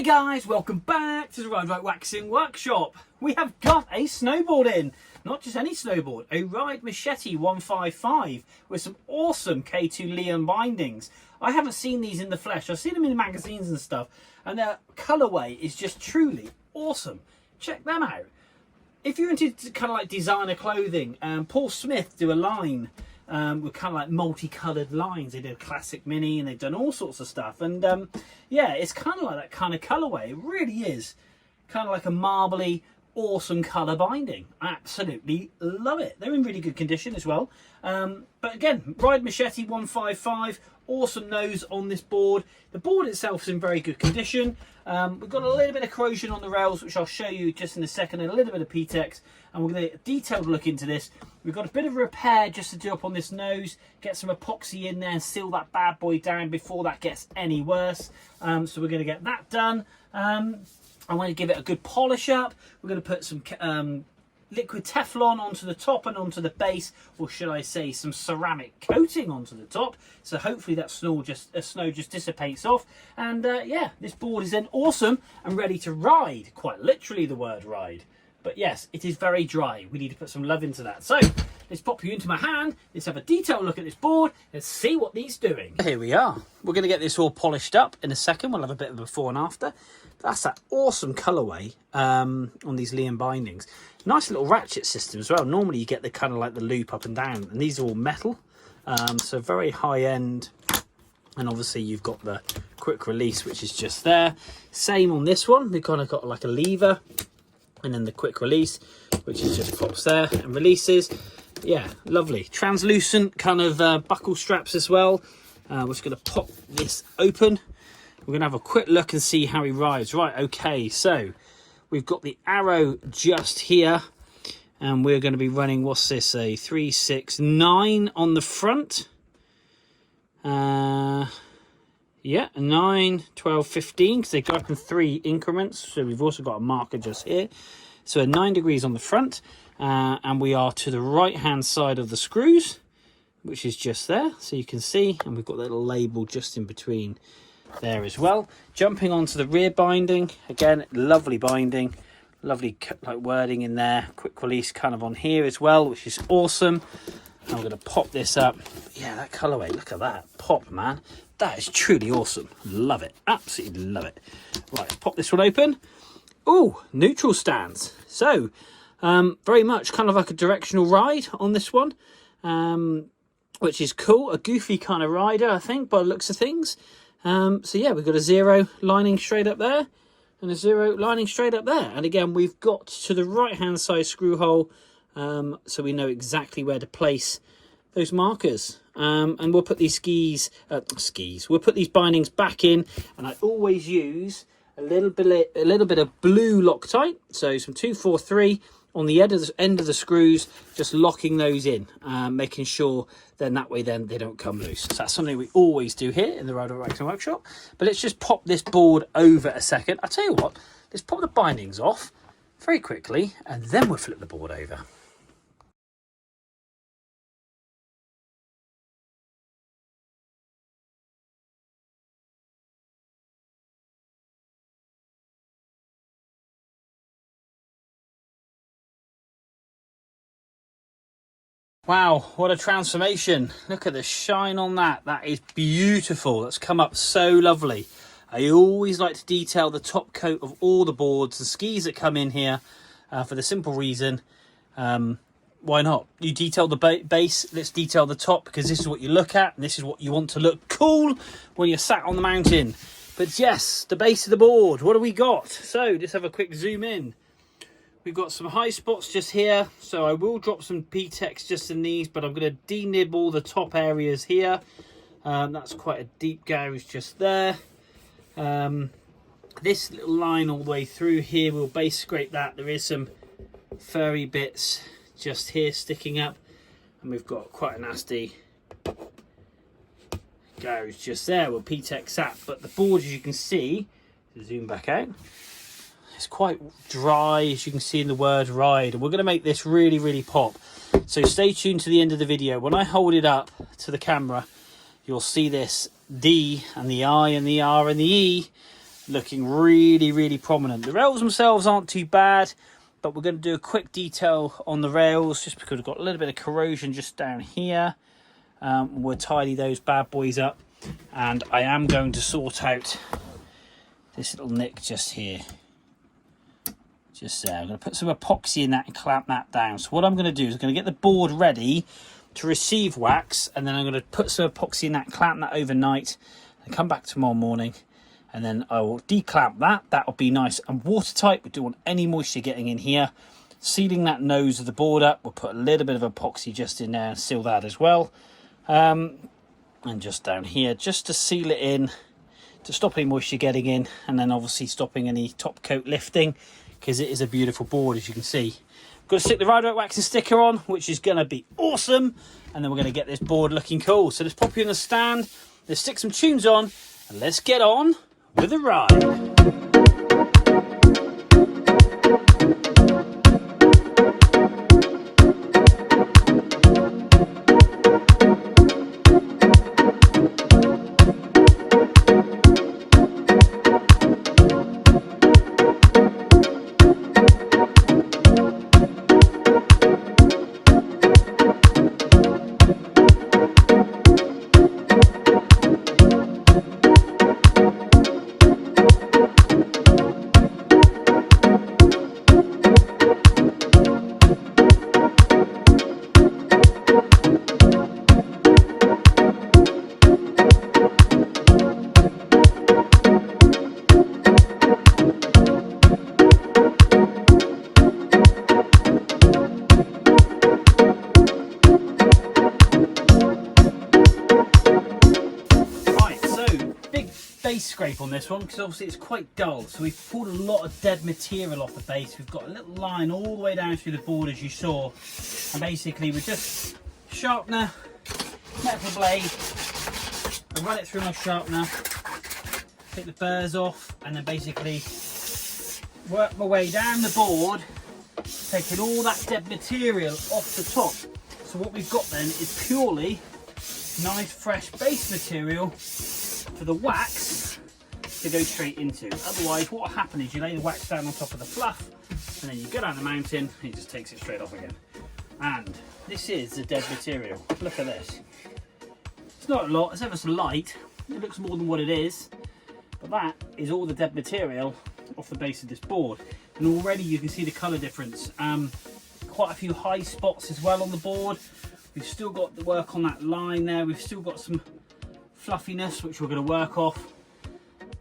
guys, welcome back to the Ride Right Waxing Workshop. We have got a snowboard in, not just any snowboard, a Ride Machete 155 with some awesome K2 Leon bindings. I haven't seen these in the flesh, I've seen them in the magazines and stuff, and their colourway is just truly awesome. Check them out. If you're into kind of like designer clothing, Paul Smith do a line with kind of like multicoloured lines. They did a classic mini and they've done all sorts of stuff, and yeah, it's kind of like that kind of colourway. It really is kind of like a marbly awesome colour binding. I absolutely love it. They're in really good condition as well, but again, Ride Machete 155, awesome nose on this board. The board itself is in very good condition. We've got a little bit of corrosion on the rails, which I'll show you just in a second, and a little bit of P-Tex, and we're going to get a detailed look into this. We've got a bit of repair just to do up on this nose, get some epoxy in there and seal that bad boy down before that gets any worse. So we're going to get that done. I'm going to give it a good polish up. We're going to put some liquid Teflon onto the top and onto the base, or should I say some ceramic coating onto the top, so hopefully that snow just dissipates off, and yeah, this board is then awesome and ready to ride. Quite literally the word ride, but yes, it is very dry. We need to put some love into that. So let's pop you into my hand, let's have a detailed look at this board and see what needs doing. Here we are. We're going to get this all polished up in a second. We'll have a bit of a before and after. That's that awesome colourway on these Leon bindings. Nice little ratchet system as well. Normally you get the kind of like the loop up and down, and these are all metal, so very high end. And obviously you've got the quick release, which is just there. Same on this one. We've kind of got like a lever, and then the quick release, which is just pops there and releases. Yeah, lovely. Translucent kind of buckle straps as well. We're just going to pop this open. We're going to have a quick look and see how he rides. Right, okay, so we've got the arrow just here, and we're going to be running, what's this, a 3, 6, 9 on the front. Yeah, 9, 12, 15, because they go up in 3 increments. So we've also got a marker just here. So 9 degrees on the front, and we are to the right-hand side of the screws, which is just there, so you can see, and we've got that little label just in between there as well. Jumping onto the rear binding, again, lovely binding, lovely like wording in there, quick release kind of on here as well, which is awesome. And we're going to pop this up. Yeah, that colorway, look at that pop, man. That is truly awesome. Love it, absolutely love it. Right, let's pop this one open. Oh, neutral stands. So very much kind of like a directional ride on this one, which is cool. A goofy kind of rider, I think, by the looks of things. So yeah, we've got a 0 lining straight up there and a 0 lining straight up there. And again, we've got to the right hand side screw hole, so we know exactly where to place those markers. And we'll put these we'll put these bindings back in, and I always use a little bit of blue Loctite, so some 243 on the end of the screws, just locking those in, making sure then that way then they don't come loose. So that's something we always do here in the Ride Right Waxing Workshop. But let's just pop this board over a second. I'll tell you what, let's pop the bindings off very quickly, and then we'll flip the board over. Wow, what a transformation. Look at the shine on that. That is beautiful. That's come up so lovely. I always like to detail the top coat of all the boards, the skis that come in here, for the simple reason, why not? You detail the base, let's detail the top, because this is what you look at, and this is what you want to look cool when you're sat on the mountain. But yes, the base of the board, what do we got? So let's have a quick zoom in. We've got some high spots just here, so I will drop some P-Tex just in these, but I'm going to denibble the top areas here. That's quite a deep gouge just there. This little line all the way through here, we'll base scrape that. There is some furry bits just here sticking up, and we've got quite a nasty gouge just there. We'll P-Tex that, but the board, as you can see, zoom back out, it's quite dry, as you can see in the word ride. And we're going to make this really, really pop. So stay tuned to the end of the video. When I hold it up to the camera, you'll see this D and the I and the R and the E looking really, really prominent. The rails themselves aren't too bad, but we're going to do a quick detail on the rails just because we've got a little bit of corrosion just down here. We'll tidy those bad boys up, and I am going to sort out this little nick just here. Just there. I'm going to put some epoxy in that and clamp that down. So what I'm going to do is I'm going to get the board ready to receive wax, and then I'm going to put some epoxy in that, clamp that overnight, and come back tomorrow morning, and then I will declamp that. That'll be nice and watertight. We don't want any moisture getting in here. Sealing that nose of the board up, we'll put a little bit of epoxy just in there and seal that as well. And just down here, just to seal it in, to stop any moisture getting in, and then obviously stopping any top coat lifting, because it is a beautiful board, as you can see. I'm going to stick the Rider waxing sticker on, which is going to be awesome, and then we're going to get this board looking cool. So let's pop you in the stand, let's stick some tunes on, and let's get on with the ride. Base scrape on this one, because obviously it's quite dull, so we've pulled a lot of dead material off the base. We've got a little line all the way down through the board, as you saw, and basically we just sharpener, metal blade, I run it through my sharpener, take the burrs off, and then basically work my way down the board, taking all that dead material off the top. So what we've got then is purely nice fresh base material for the wax to go straight into. Otherwise what will happen is you lay the wax down on top of the fluff, and then you go down the mountain and it just takes it straight off again. And this is the dead material. Look at this. It's not a lot, it's ever so light, it looks more than what it is, but that is all the dead material off the base of this board. And already you can see the colour difference. Quite a few high spots as well on the board. We've still got the work on that line there, we've still got some fluffiness which we're going to work off,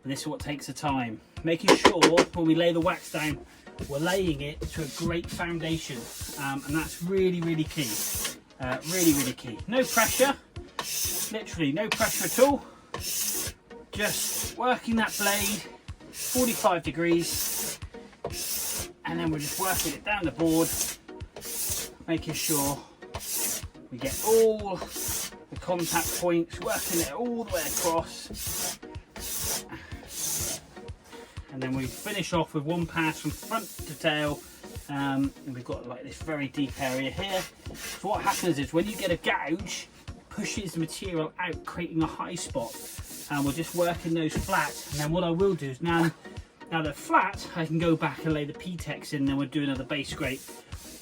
and this is what takes the time, making sure when we lay the wax down we're laying it to a great foundation, and that's really key. Really key. No pressure, literally no pressure at all, just working that blade 45 degrees, and then we're just working it down the board, making sure we get all the contact points, working it all the way across, and then we finish off with one pass from front to tail, and we've got like this very deep area here. So what happens is when you get a gouge, it pushes the material out, creating a high spot, and we're just working those flat. And then what I will do is now they're flat, I can go back and lay the P-Tex in, then we'll do another base scrape,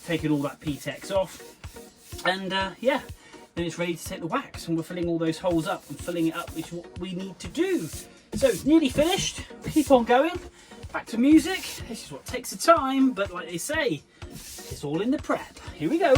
taking all that P-Tex off, and yeah, then it's ready to take the wax, and we're filling all those holes up, and filling it up is what we need to do. So it's nearly finished, keep on going, back to music. This is what takes the time, but like they say, it's all in the prep. Here we go.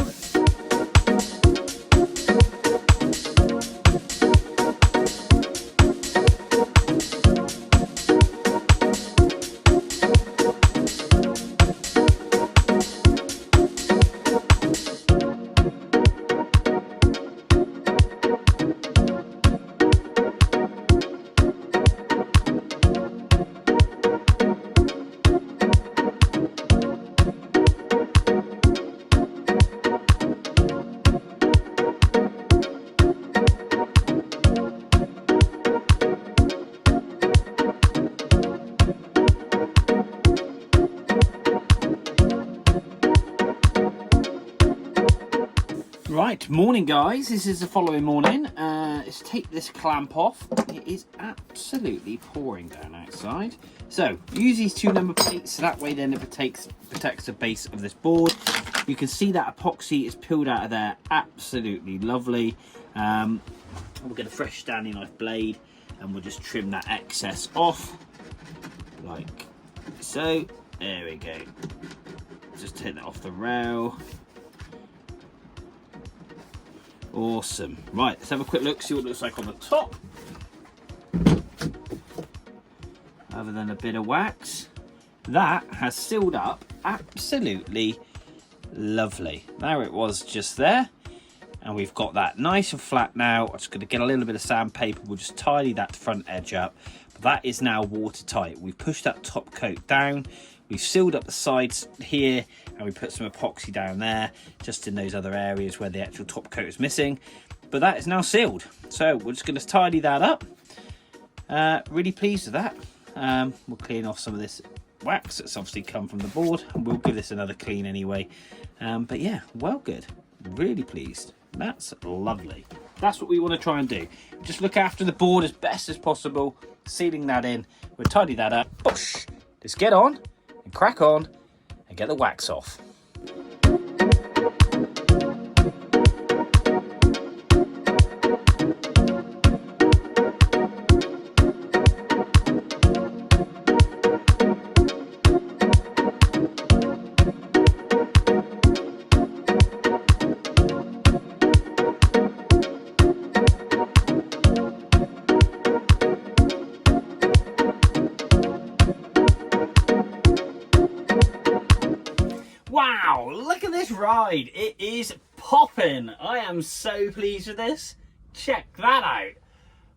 Right, morning guys, this is the following morning. Let's take this clamp off. It is absolutely pouring down outside. So, use these 2 number plates, so that way then it protects the base of this board. You can see that epoxy is peeled out of there, absolutely lovely. We'll get a fresh Stanley knife blade and we'll just trim that excess off, like so. There we go. Just take that off the rail. Awesome. Right, let's have a quick look, see what it looks like on the top. Other than a bit of wax, that has sealed up absolutely lovely. There it was just there. And we've got that nice and flat now. I'm just going to get a little bit of sandpaper. We'll just tidy that front edge up. But that is now watertight. We've pushed that top coat down. We've sealed up the sides here, and we put some epoxy down there, just in those other areas where the actual top coat is missing. But that is now sealed. So we're just going to tidy that up. Really pleased with that. We'll clean off some of this wax that's obviously come from the board, and we'll give this another clean anyway. But yeah, well good. Really pleased. That's lovely. That's what we want to try and do. Just look after the board as best as possible, sealing that in. We'll tidy that up. Push. Just get on and crack on and get the wax off. Wow, look at this ride. It is popping. I am so pleased with this. Check that out.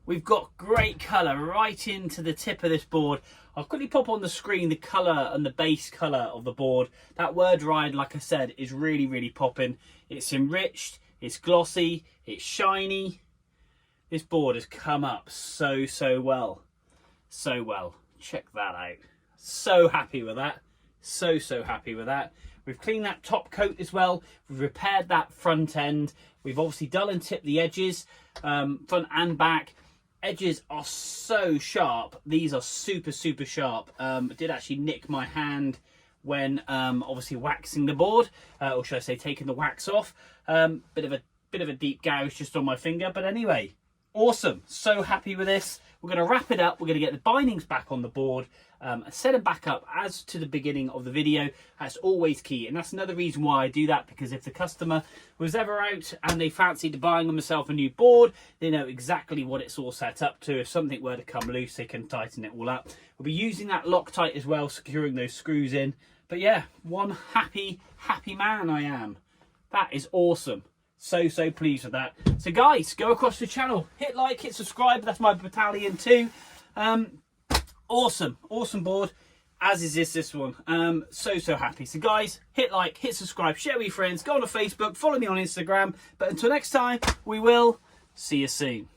We've got great colour right into the tip of this board. I'll quickly pop on the screen the colour and the base colour of the board. That word ride, like I said, is really, really popping. It's enriched, it's glossy, it's shiny. This board has come up so well. So well. Check that out. So happy with that. So happy with that. We've cleaned that top coat as well. We've repaired that front end. We've obviously dull and tipped the edges, front and back. Edges are so sharp. These are super sharp. I did actually nick my hand when obviously waxing the board, or should I say taking the wax off. Bit of a deep gouge just on my finger, but anyway, awesome. So happy with this. We're going to wrap it up. We're going to get the bindings back on the board, set them back up as to the beginning of the video. That's always key, and that's another reason why I do that, because if the customer was ever out and they fancied buying themselves a new board, they know exactly what it's all set up to. If something were to come loose, they can tighten it all up. We'll be using that Loctite as well, securing those screws in. But yeah, one happy man I am. That is awesome. So pleased with that. So guys, go across the channel, hit like, hit subscribe. That's my battalion too. Awesome board, as is this one. So happy. So guys, hit like, hit subscribe, share with your friends, go on to Facebook, follow me on Instagram. But until next time, we will see you soon.